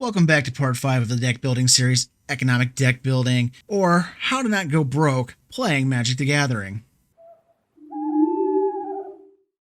Welcome back to part 5 of the deck building series, Economic Deck Building, or How to Not Go Broke Playing Magic the Gathering.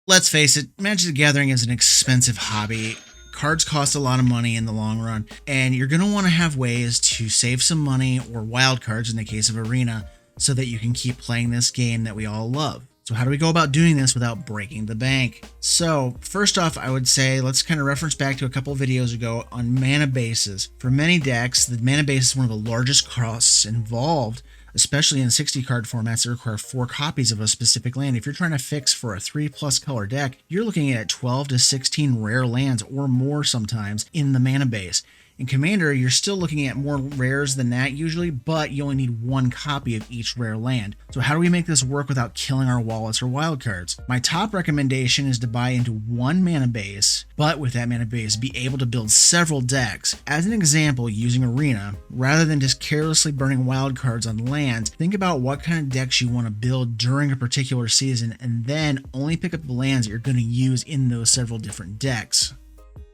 Let's face it, Magic the Gathering is an expensive hobby. Cards cost a lot of money in the long run, and you're going to want to have ways to save some money, or wildcards in the case of Arena, so that you can keep playing this game that we all love. So how do we go about doing this without breaking the bank? So first off, I would say let's kind of reference back to a couple of videos ago on mana bases. For many decks, the mana base is one of the largest costs involved, especially in 60 card formats that require 4 copies of a specific land. If you're trying to fix for a 3+ color deck, you're looking at 12 to 16 rare lands or more sometimes in the mana base. In Commander, you're still looking at more rares than that usually, but you only need 1 copy of each rare land. So how do we make this work without killing our wallets or wildcards? My top recommendation is to buy into 1 mana base, but with that mana base, be able to build several decks. As an example, using Arena, rather than just carelessly burning wildcards on lands, think about what kind of decks you want to build during a particular season, and then only pick up the lands that you're going to use in those several different decks.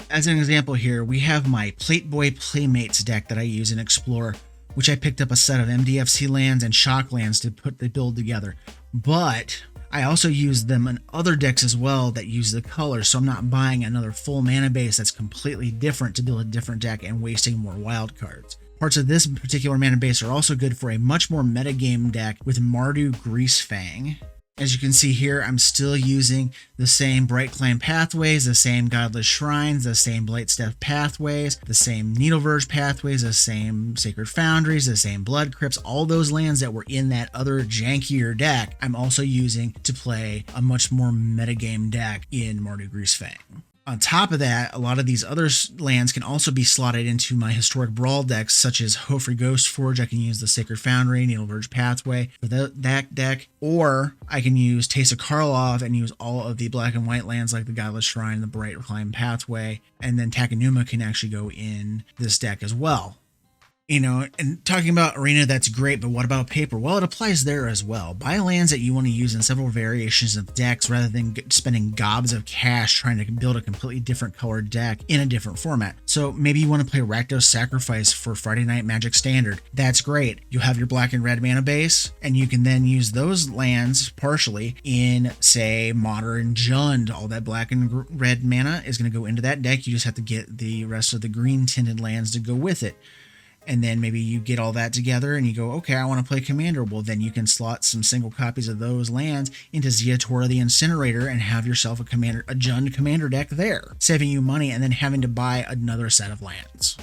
As an example here, we have my Plateboy Playmates deck that I use in Explorer, which I picked up a set of MDFC lands and shock lands to put the build together. But I also use them in other decks as well that use the colors, so I'm not buying another full mana base that's completely different to build a different deck and wasting more wildcards. Parts of this particular mana base are also good for a much more metagame deck with Mardu Greasefang. As you can see here, I'm still using the same Bright Climb pathways, the same Godless Shrines, the same Blightstep pathways, the same Needleverge pathways, the same Sacred Foundries, the same Blood Crypts, all those lands that were in that other jankier deck, I'm also using to play a much more metagame deck in Mardu Greasefang. On top of that, a lot of these other lands can also be slotted into my Historic Brawl decks, such as Hofri Ghostforge. I can use the Sacred Foundry, Needleverge Pathway for that deck, or I can use Taste of Karlov and use all of the black and white lands like the Godless Shrine, the Bright Climb Pathway, and then Takenuma can actually go in this deck as well. You know, and talking about Arena, that's great, but what about paper? Well, it applies there as well. Buy lands that you want to use in several variations of decks rather than spending gobs of cash trying to build a completely different colored deck in a different format. So maybe you want to play Rakdos Sacrifice for Friday Night Magic Standard. That's great. You have your black and red mana base, and you can then use those lands partially in, say, Modern Jund. All that black and red mana is going to go into that deck. You just have to get the rest of the green tinted lands to go with it. And then maybe you get all that together and you go, okay, I want to play Commander. Well, then you can slot some single copies of those lands into Zeatora the Incinerator and have yourself a Jund Commander deck there, saving you money and then having to buy another set of lands.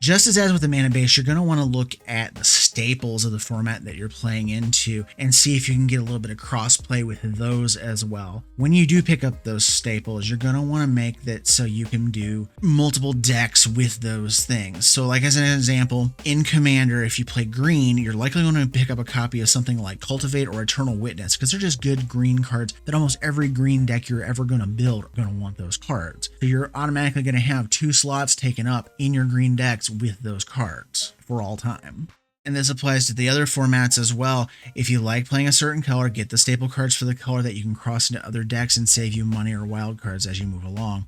Just as with the mana base, you're going to want to look at the staples of the format that you're playing into and see if you can get a little bit of cross-play with those as well. When you do pick up those staples, you're going to want to make that so you can do multiple decks with those things. So like as an example, in Commander, if you play green, you're likely going to pick up a copy of something like Cultivate or Eternal Witness because they're just good green cards that almost every green deck you're ever going to build are going to want those cards. So you're automatically going to have 2 slots taken up in your green decks with those cards for all time. And this applies to the other formats as well. If you like playing a certain color, get the staple cards for the color that you can cross into other decks and save you money or wild cards as you move along.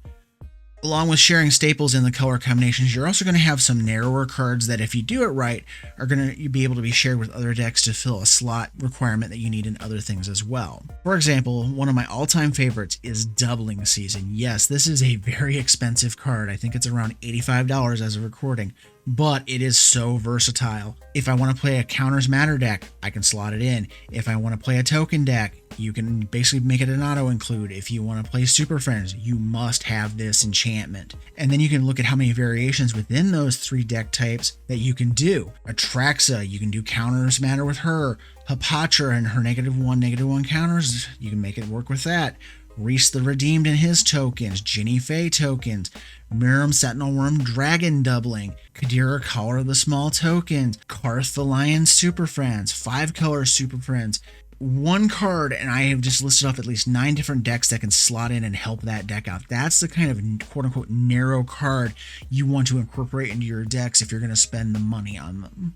Along with sharing staples in the color combinations, you're also going to have some narrower cards that if you do it right, are going to be able to be shared with other decks to fill a slot requirement that you need in other things as well. For example, one of my all-time favorites is Doubling Season. Yes, this is a very expensive card. I think it's around $85 as a recording, but it is so versatile. If I want to play a Counters Matter deck, I can slot it in. If I want to play a token deck, you can basically make it an auto-include. If you want to play Super Friends, you must have this enchantment. And then you can look at how many variations within those 3 deck types that you can do. Atraxa, you can do Counters Matter with her. Hapatra and her -1/-1 counters, you can make it work with that. Reese the Redeemed and his tokens, Ginny Faye tokens, Miram Sentinel Worm Dragon doubling, Kadira Collar of the Small tokens, Karth the Lion Super Friends, 5-color Super Friends. 1 card, and I have just listed off at least 9 different decks that can slot in and help that deck out. That's the kind of quote-unquote narrow card you want to incorporate into your decks if you're going to spend the money on them.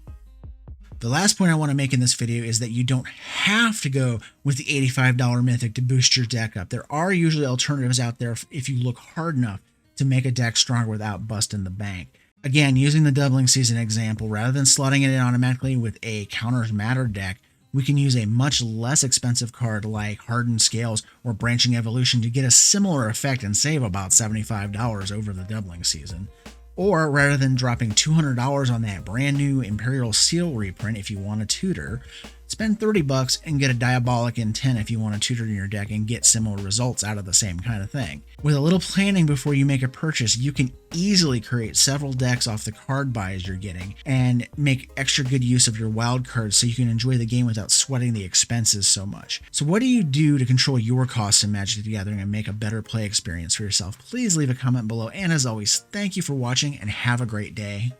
The last point I want to make in this video is that you don't have to go with the $85 Mythic to boost your deck up. There are usually alternatives out there if you look hard enough to make a deck stronger without busting the bank. Again, using the doubling season example, rather than slotting it in automatically with a Counters Matter deck, we can use a much less expensive card like Hardened Scales or Branching Evolution to get a similar effect and save about $75 over the doubling season. Or rather than dropping $200 on that brand new Imperial Seal reprint if you want a tutor, spend $30 and get a Diabolic Intent if you want a tutor in your deck and get similar results out of the same kind of thing. With a little planning before you make a purchase, you can easily create several decks off the card buys you're getting and make extra good use of your wild cards so you can enjoy the game without sweating the expenses so much. So what do you do to control your costs in Magic the Gathering and make a better play experience for yourself? Please leave a comment below, and as always, thank you for watching and have a great day.